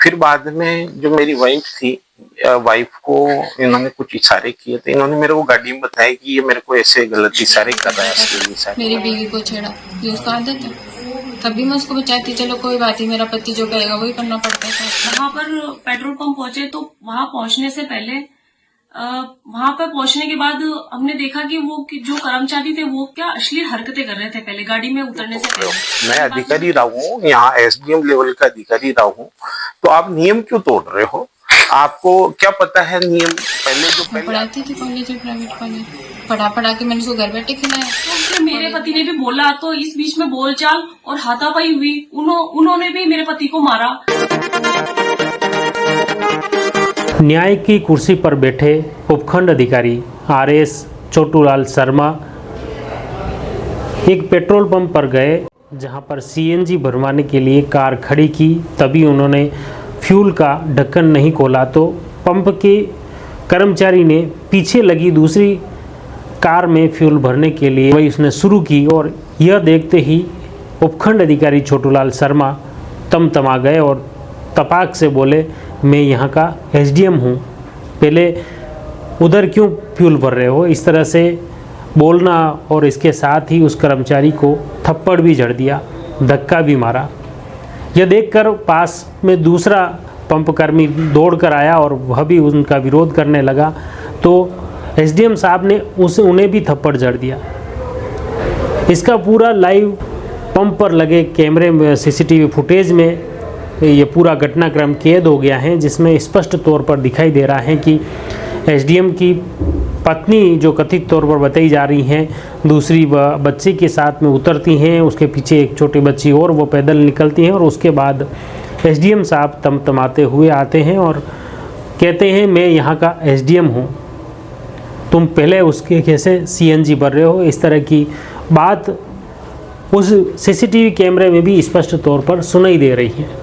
फिर बाद में जो मेरी वाइफ थी, वाइफ को इन्होंने कुछ इशारे किए थे। इन्होंने मेरे को गाड़ी में बताया कि ये मेरे को ऐसे गलत इशारे कर रहा है, असली इशारे। मेरी बीवी को छेड़ा, ये उसका आदत है। तभी मैं उसको बचाती, चलो कोई बात नहीं, मेरा पति जो कहेगा वही करना पड़ता है। वहाँ पर पेट्रोल पंप पहुंचे तो वहाँ पहुंचने से पहले वहाँ पर पहुंचने के बाद हमने देखा कि वो जो कर्मचारी थे वो क्या अश्लील हरकतें कर रहे थे पहले गाड़ी में उतरने से पहले। मैं अधिकारी रहा हूँ, यहाँ एसडीएम लेवल का अधिकारी रहा हूँ, तो आप नियम क्यों तोड़ रहे हो? आपको क्या पता है नियम? पहले पढ़ाती थी कॉलेज, प्राइवेट कॉलेज, पढ़ा के मैंने उसको घर बैठे खिलाया। तो मेरे पति ने भी बोला, तो इस बीच में बोलचाल और हाथापाई हुई। उन्होंने भी मेरे पति को मारा। न्याय की कुर्सी पर बैठे उपखंड अधिकारी आरएस छोटूलाल शर्मा एक पेट्रोल पंप पर गए जहां पर सीएनजी भरवाने के लिए कार खड़ी की। तभी उन्होंने फ्यूल का ढक्कन नहीं खोला तो पंप के कर्मचारी ने पीछे लगी दूसरी कार में फ्यूल भरने के लिए वही उसने शुरू की और यह देखते ही उपखंड अधिकारी छोटूलाल शर्मा तमतमा गए और तपाक से बोले, मैं यहाँ का एसडीएम हूँ, पहले उधर क्यों फ्यूल भर रहे हो? इस तरह से बोलना और इसके साथ ही उस कर्मचारी को थप्पड़ भी जड़ दिया, धक्का भी मारा। यह देखकर पास में दूसरा पंप कर्मी दौड़ कर आया और वह भी उनका विरोध करने लगा तो एसडीएम साहब ने उन्हें भी थप्पड़ जड़ दिया। इसका पूरा लाइव पंप पर लगे कैमरे में सीसीटीवी फुटेज में ये पूरा घटनाक्रम कैद हो गया है, जिसमें स्पष्ट तौर पर दिखाई दे रहा है कि एसडीएम की पत्नी जो कथित तौर पर बताई जा रही हैं दूसरी बच्ची के साथ में उतरती हैं, उसके पीछे एक छोटी बच्ची और वो पैदल निकलती हैं और उसके बाद एसडीएम साहब तमतमाते हुए आते हैं और कहते हैं, मैं यहाँ का एसडीएम हूँ, तुम पहले उसके कैसे सीएनजी भर रहे हो? इस तरह की बात उस सीसीटीवी कैमरे में भी स्पष्ट तौर पर सुनाई दे रही है।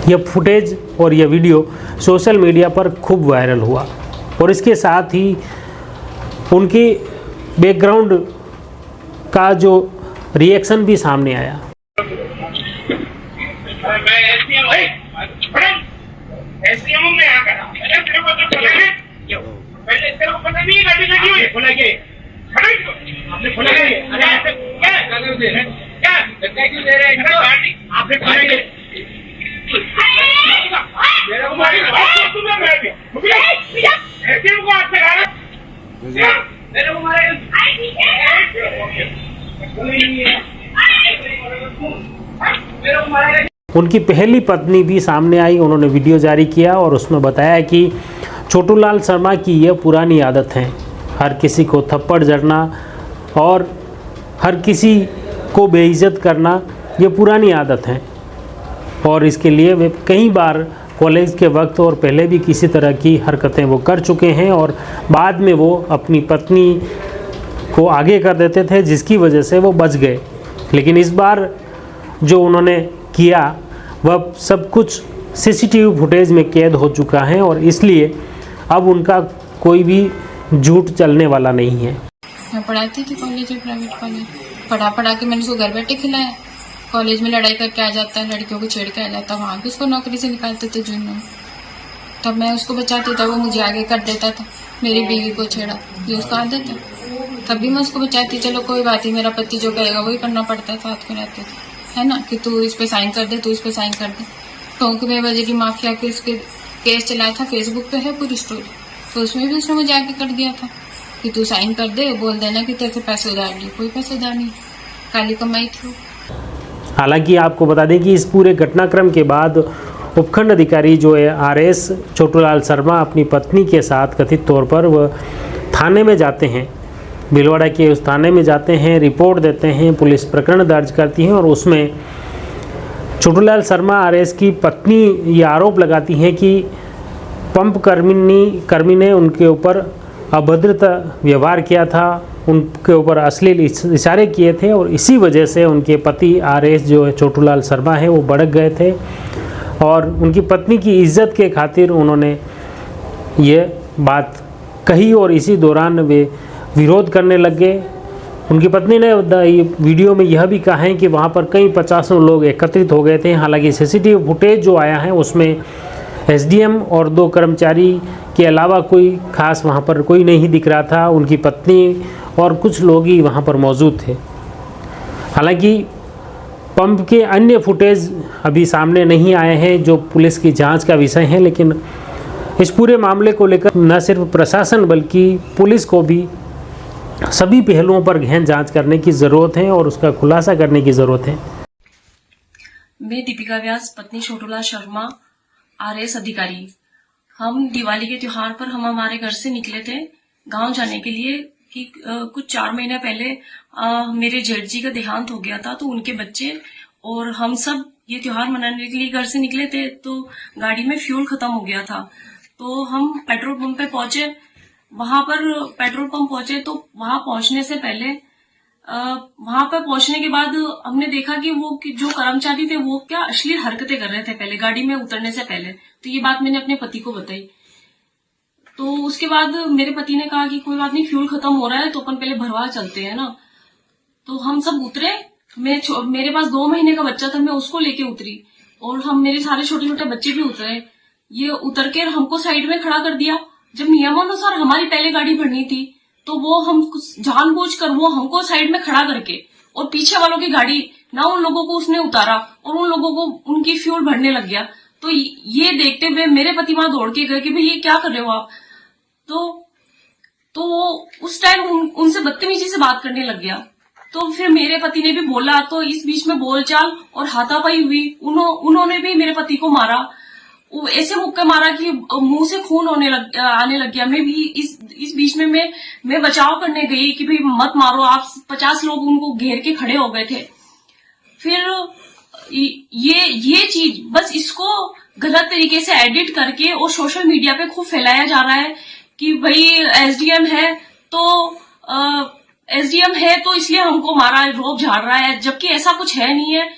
यह फुटेज और यह वीडियो सोशल मीडिया पर खूब वायरल हुआ और इसके साथ ही उनकी बैकग्राउंड का जो रिएक्शन भी सामने आया। उनकी पहली पत्नी भी सामने आई, उन्होंने वीडियो जारी किया और उसमें बताया कि छोटूलाल शर्मा की यह पुरानी आदत है, हर किसी को थप्पड़ जड़ना और हर किसी को बेइज्जत करना, ये पुरानी आदत है और इसके लिए वे कई बार कॉलेज के वक्त और पहले भी किसी तरह की हरकतें वो कर चुके हैं और बाद में वो अपनी पत्नी को आगे कर देते थे, जिसकी वजह से वो बच गए। लेकिन इस बार जो उन्होंने किया वह सब कुछ सीसीटीवी फुटेज में कैद हो चुका है और इसलिए अब उनका कोई भी झूठ चलने वाला नहीं है। मैं पढ़ाती थी कॉलेज, प्राइवेट कॉलेज, पढ़ा के मैंने उसको घर बैठे खिलाया। कॉलेज में लड़ाई करके आ जाता है, लड़कियों को छेड़ के आ जाता है, वहाँ भी उसको नौकरी से निकालते थे जूनियर। तब मैं उसको बचाती था, वो मुझे आगे कर देता था। मेरी बीवी को छेड़ा, ये उसका आदत है। तभी मैं उसको बचाती, चलो कोई बात नहीं, मेरा पति जो कहेगा वही करना पड़ता है, साथ में रहते थे, है ना, कि तू इस पे साइन कर दे, तू इस पे साइन कर दे। टोंक में बजे की माफिया के उसके केस चलाया था, फेसबुक पे है पूरी स्टोरी, तो उसमें भी उसने मुझे आगे कर दिया था कि तू साइन कर दे, बोल देना कि तेरे से पैसे उधार लिए। कोई पैसे उधार नहीं, काली कमाई थी। हालांकि आपको बता दें कि इस पूरे घटनाक्रम के बाद उपखंड अधिकारी जो है आरएस छोटूलाल शर्मा अपनी पत्नी के साथ कथित तौर पर वह थाने में जाते हैं, भीलवाड़ा के उस थाने में जाते हैं, रिपोर्ट देते हैं, पुलिस प्रकरण दर्ज करती है और उसमें छोटूलाल शर्मा आरएस की पत्नी ये आरोप लगाती हैं कि पंप कर्मी ने उनके ऊपर अभद्रता व्यवहार किया था, उनके ऊपर अश्लील इशारे किए थे और इसी वजह से उनके पति आरएस जो है छोटूलाल शर्मा है वो भड़क गए थे और उनकी पत्नी की इज्जत के खातिर उन्होंने ये बात कही और इसी दौरान वे विरोध करने लग गए उनकी पत्नी ने वीडियो में यह भी कहा है कि वहाँ पर कई 50 लोग एकत्रित हो गए थे। हालांकि सीसीटीवी फुटेज जो आया है उसमें एसडीएम और 2 कर्मचारी के अलावा कोई खास वहाँ पर कोई नहीं दिख रहा था। उनकी पत्नी और कुछ लोग ही वहाँ पर मौजूद थे। हालांकि पंप के अन्य फुटेज अभी सामने नहीं आए हैं जो पुलिस की जांच का विषय है, लेकिन इस पूरे मामले को लेकर न सिर्फ प्रशासन बल्कि पुलिस को भी सभी पहलुओं पर गहन जांच करने की ज़रूरत है और उसका खुलासा करने की ज़रूरत है। मैं दीपिका व्यास, पत्नी छोटूलाल शर्मा, आरएएस अधिकारी। हम दिवाली के त्योहार पर हम हमारे घर से निकले थे गांव जाने के लिए कि कुछ 4 महीने पहले मेरे जेठ जी का देहांत हो गया था, तो उनके बच्चे और हम सब ये त्योहार मनाने के लिए घर से निकले थे। तो गाड़ी में फ्यूल खत्म हो गया था, तो हम पेट्रोल पंप पे पहुंचे। वहां पर पेट्रोल पंप पहुंचे तो वहां पहुंचने से पहले वहां पर पहुंचने के बाद हमने देखा कि जो कर्मचारी थे वो क्या अश्लील हरकतें कर रहे थे पहले गाड़ी में उतरने से पहले। तो ये बात मैंने अपने पति को बताई। तो उसके बाद मेरे पति ने कहा कि कोई बात नहीं, फ्यूल खत्म हो रहा है तो अपन पहले भरवा चलते हैं ना। तो हम सब उतरे। मेरे पास 2 महीने का बच्चा था, मैं उसको लेके उतरी और मेरे सारे छोटे छोटे बच्चे भी उतरे। ये उतर के हमको साइड में खड़ा कर दिया। जब नियमानुसार हमारी पहले गाड़ी भरनी थी तो वो हम जानबूझकर वो हमको साइड में खड़ा करके और पीछे वालों की गाड़ी ना उन लोगों को उसने उतारा और उन लोगों को उनकी फ्यूल भरने लग गया। तो ये देखते हुए मेरे पति वहां दौड़ के गए कि भाई ये क्या कर रहे हो आप। तो वो उस टाइम उनसे बदतमीजी से बात करने लग गया। तो फिर मेरे पति ने भी बोला, तो इस बीच में बोलचाल और हाथापाई हुई। उन्होंने भी मेरे पति को मारा, ऐसे मुक्के मारा कि मुंह से खून आने लग गया। मैं भी इस बीच में मैं बचाव करने गई कि भाई मत मारो आप। 50 लोग उनको घेर के खड़े हो गए थे। फिर ये चीज बस इसको गलत तरीके से एडिट करके और सोशल मीडिया पे खूब फैलाया जा रहा है कि भाई एसडीएम है तो इसलिए हमको मारा, रोब झाड़ रहा है, जबकि ऐसा कुछ है नहीं है।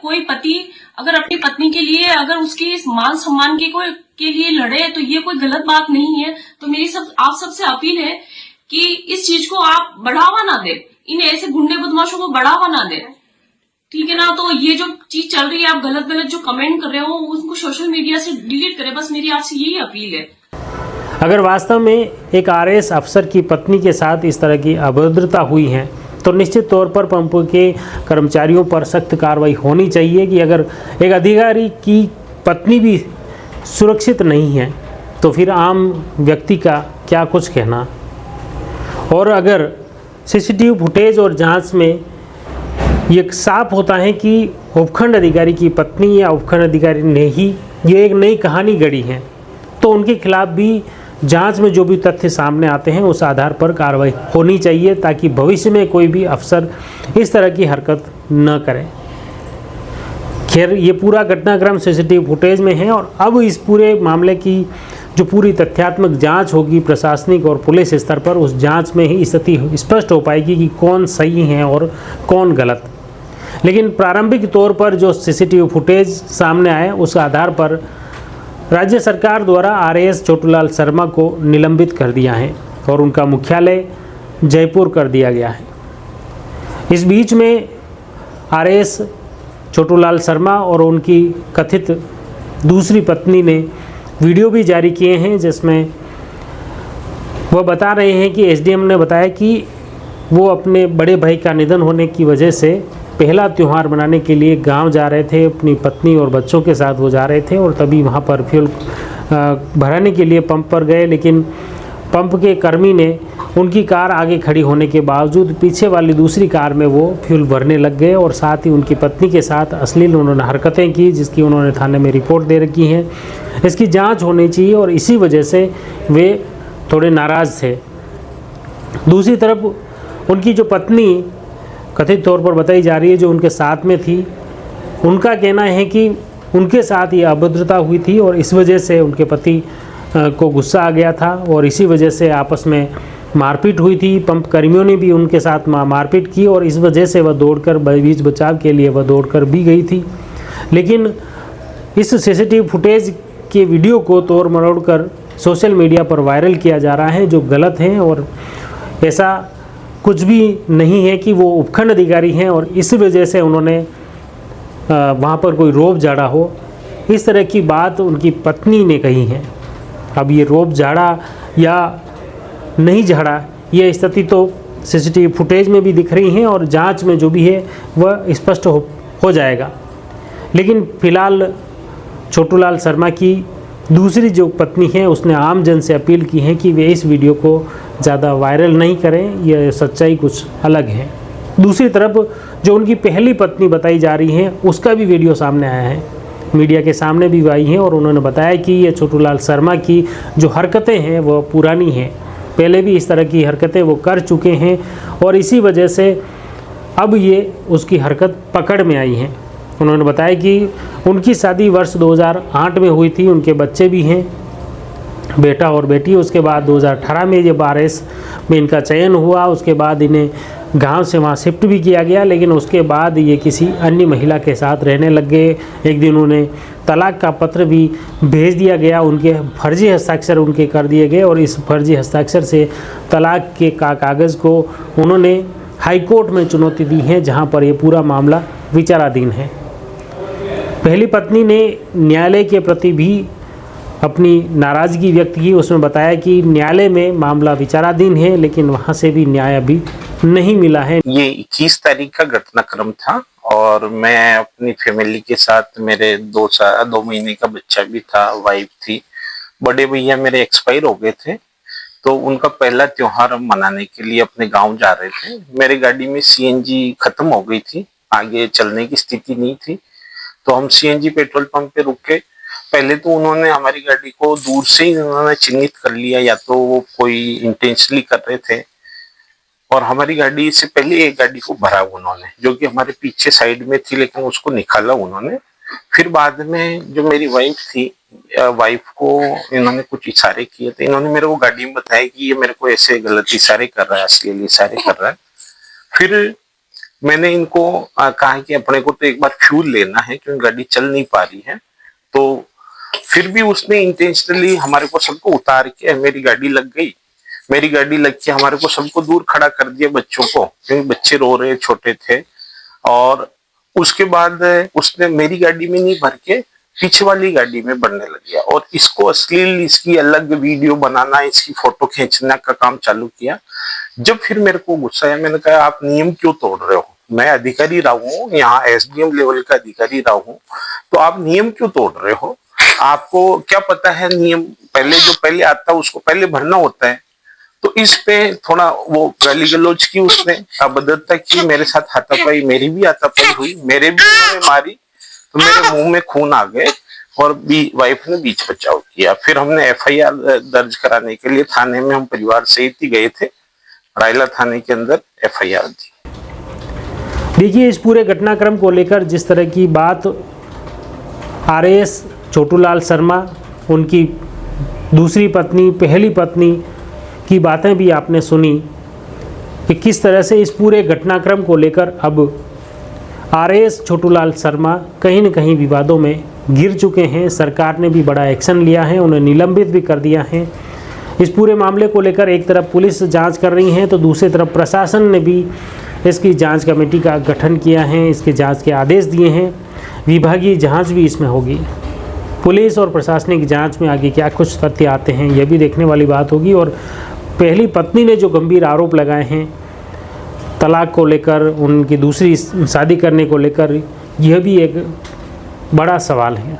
कोई पति अगर अपनी पत्नी के लिए अगर उसकी मान सम्मान के लिए लड़े तो ये कोई गलत बात नहीं है। तो मेरी आप सबसे अपील है कि इस चीज को आप बढ़ावा ना दे, इन ऐसे गुंडे बदमाशों को बढ़ावा ना दे, ठीक है ना। तो ये जो चीज चल रही है, आप गलत जो कमेंट कर रहे हो उसको सोशल मीडिया से डिलीट करें, बस मेरी आपसे यही अपील है। अगर वास्तव में एक आरएएस अफसर की पत्नी के साथ इस तरह की अभद्रता हुई है तो निश्चित तौर पर पंप के कर्मचारियों पर सख्त कार्रवाई होनी चाहिए कि अगर एक अधिकारी की पत्नी भी सुरक्षित नहीं है तो फिर आम व्यक्ति का क्या कुछ कहना। और अगर सीसीटीवी फुटेज और जांच में ये साफ होता है कि उपखंड अधिकारी की पत्नी या उपखंड अधिकारी ने ही ये एक नई कहानी गढ़ी है तो उनके खिलाफ भी जांच में जो भी तथ्य सामने आते हैं उस आधार पर कार्रवाई होनी चाहिए ताकि भविष्य में कोई भी अफसर इस तरह की हरकत न करे। खैर, ये पूरा घटनाक्रम सीसीटीवी फुटेज में है और अब इस पूरे मामले की जो पूरी तथ्यात्मक जांच होगी प्रशासनिक और पुलिस स्तर पर, उस जांच में ही स्थिति स्पष्ट हो पाएगी कि कौन सही है और कौन गलत। लेकिन प्रारंभिक तौर पर जो सीसीटीवी फुटेज सामने आए उस आधार पर राज्य सरकार द्वारा आरएएस छोटूलाल शर्मा को निलंबित कर दिया है और उनका मुख्यालय जयपुर कर दिया गया है। इस बीच में आरएएस छोटूलाल शर्मा और उनकी कथित दूसरी पत्नी ने वीडियो भी जारी किए हैं जिसमें वह बता रहे हैं कि एसडीएम ने बताया कि वो अपने बड़े भाई का निधन होने की वजह से पहला त्यौहार मनाने के लिए गांव जा रहे थे, अपनी पत्नी और बच्चों के साथ वो जा रहे थे और तभी वहां पर फ्यूल भराने के लिए पंप पर गए। लेकिन पंप के कर्मी ने उनकी कार आगे खड़ी होने के बावजूद पीछे वाली दूसरी कार में वो फ्यूल भरने लग गए और साथ ही उनकी पत्नी के साथ अश्लील उन्होंने हरकतें की जिसकी उन्होंने थाने में रिपोर्ट दे रखी है। इसकी जाँच होनी चाहिए और इसी वजह से वे थोड़े नाराज़ थे। दूसरी तरफ उनकी जो पत्नी कथित तौर पर बताई जा रही है जो उनके साथ में थी, उनका कहना है कि उनके साथ ये अभद्रता हुई थी और इस वजह से उनके पति को गुस्सा आ गया था और इसी वजह से आपस में मारपीट हुई थी। पंप कर्मियों ने भी उनके साथ मारपीट की और इस वजह से वह दौड़कर बीच बचाव के लिए वह दौड़कर भी गई थी। लेकिन इस सीसीटीवी फुटेज के वीडियो को तोड़ मरोड़ कर सोशल मीडिया पर वायरल किया जा रहा है जो गलत है और ऐसा कुछ भी नहीं है कि वो उपखंड अधिकारी हैं और इस वजह से उन्होंने वहाँ पर कोई रोब झाड़ा हो, इस तरह की बात उनकी पत्नी ने कही है। अब ये रोब झाड़ा या नहीं झाड़ा, ये स्थिति तो सीसीटीवी फुटेज में भी दिख रही हैं और जांच में जो भी है वह स्पष्ट हो जाएगा। लेकिन फिलहाल छोटूलाल शर्मा की दूसरी जो पत्नी है उसने आम जन से अपील की है कि वे इस वीडियो को ज़्यादा वायरल नहीं करें, यह सच्चाई कुछ अलग है। दूसरी तरफ जो उनकी पहली पत्नी बताई जा रही है उसका भी वीडियो सामने आया है, मीडिया के सामने भी आई है और उन्होंने बताया कि ये छोटूलाल शर्मा की जो हरकतें हैं वह पुरानी हैं, पहले भी इस तरह की हरकतें वो कर चुके हैं और इसी वजह से अब ये उसकी हरकत पकड़ में आई है। उन्होंने बताया कि उनकी शादी वर्ष 2008 में हुई थी, उनके बच्चे भी हैं, बेटा और बेटी। उसके बाद 2018 में जब RS में इनका चयन हुआ, उसके बाद इन्हें गांव से वहाँ शिफ्ट भी किया गया, लेकिन उसके बाद ये किसी अन्य महिला के साथ रहने लग गए। एक दिन उन्हें तलाक का पत्र भी भेज दिया गया, उनके फर्जी हस्ताक्षर उनके कर दिए गए और इस फर्जी हस्ताक्षर से तलाक के कागज़ को उन्होंने हाई कोर्ट में चुनौती दी है, जहां पर ये पूरा मामला विचाराधीन है। पहली पत्नी ने न्यायालय के प्रति भी अपनी नाराज़गी व्यक्त की, उसमें बताया कि न्यायालय में मामला विचाराधीन है लेकिन वहां से भी न्याय अभी नहीं मिला है। ये 21 तारीख का घटनाक्रम था और मैं अपनी फैमिली के साथ, मेरे 2 महीने का बच्चा भी था, वाइफ थी, बड़े भैया मेरे एक्सपायर हो गए थे, तो उनका पहला त्योहार हम मनाने के लिए अपने गांव जा रहे थे। मेरी गाड़ी में CNG खत्म हो गई थी, आगे चलने की स्थिति नहीं थी, तो हम CNG पेट्रोल पंप पे रुके। पहले तो उन्होंने हमारी गाड़ी को दूर से ही उन्होंने चिन्हित कर लिया, या तो वो कोई इंटेंशनली कर रहे थे, और हमारी गाड़ी से पहले एक गाड़ी को भरा उन्होंने, जो कि हमारे पीछे साइड में थी, लेकिन उसको निकाला उन्होंने। फिर बाद में जो मेरी वाइफ थी, वाइफ को इन्होंने कुछ इशारे किए थे, इन्होंने मेरे को गाड़ी में बताया कि ये मेरे को ऐसे गलत इशारे कर रहा है, अश्लील इशारे कर रहा है। फिर मैंने इनको कहा कि अपने को तो एक बार फ्यूल लेना है क्योंकि गाड़ी चल नहीं पा रही है, तो फिर भी उसने इंटेंशनली हमारे को सबको उतार के मेरी गाड़ी लग गई। मेरी गाड़ी लग के हमारे को सबको दूर खड़ा कर दिया, बच्चों को, क्योंकि बच्चे रो रहे, छोटे थे। और उसके बाद उसने मेरी गाड़ी में नहीं भर के पीछे वाली गाड़ी में भरने लग गया और इसको अश्लील, इसकी अलग वीडियो बनाना, इसकी फोटो खींचने का काम चालू किया। जब फिर मेरे को गुस्सा आया, मैंने कहा आप नियम क्यों तोड़ रहे हो? मैं अधिकारी रहा हूँ, यहाँ SDM लेवल का अधिकारी रहा हूँ, तो आप नियम क्यों तोड़ रहे हो? आपको क्या पता है नियम पहले आता है उसको पहले भरना होता है। तो इस पे थोड़ा वो गाली गलौज की, उसने अभद्रता की, मेरे साथ हाथापाई, मेरी भी हाथापाई हुई, मेरे भी उन्होंने मारी, तो मेरे मुंह में खून आ गए और वाइफ ने बीच बचाव किया। फिर हमने FIR दर्ज कराने के लिए थाने में हम परिवार सहित ही गए थे, रायला थाने के अंदर FIR दी। देखिए, इस पूरे घटनाक्रम को लेकर जिस तरह की बात RS छोटूलाल शर्मा, उनकी दूसरी पत्नी, पहली पत्नी की बातें भी आपने सुनी कि किस तरह से इस पूरे घटनाक्रम को लेकर अब RS छोटूलाल शर्मा कहीं न कहीं विवादों में गिर चुके हैं। सरकार ने भी बड़ा एक्शन लिया है, उन्हें निलंबित भी कर दिया है। इस पूरे मामले को लेकर एक तरफ पुलिस जांच कर रही है तो दूसरी तरफ प्रशासन ने भी इसकी जांच कमेटी का गठन किया है, इसके जांच के आदेश दिए हैं। विभागीय जांच भी इसमें होगी। पुलिस और प्रशासनिक जांच में आगे क्या कुछ तथ्य आते हैं यह भी देखने वाली बात होगी। और पहली पत्नी ने जो गंभीर आरोप लगाए हैं तलाक को लेकर, उनकी दूसरी शादी करने को लेकर, यह भी एक बड़ा सवाल है।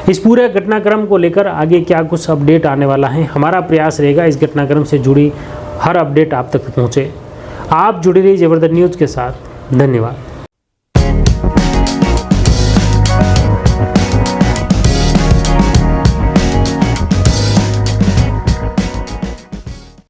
इस पूरे घटनाक्रम को लेकर आगे क्या कुछ अपडेट आने वाला है, हमारा प्रयास रहेगा इस घटनाक्रम से जुड़ी हर अपडेट आप तक पहुँचे। आप जुड़े रहिए जबरदस्त न्यूज़ के साथ। धन्यवाद।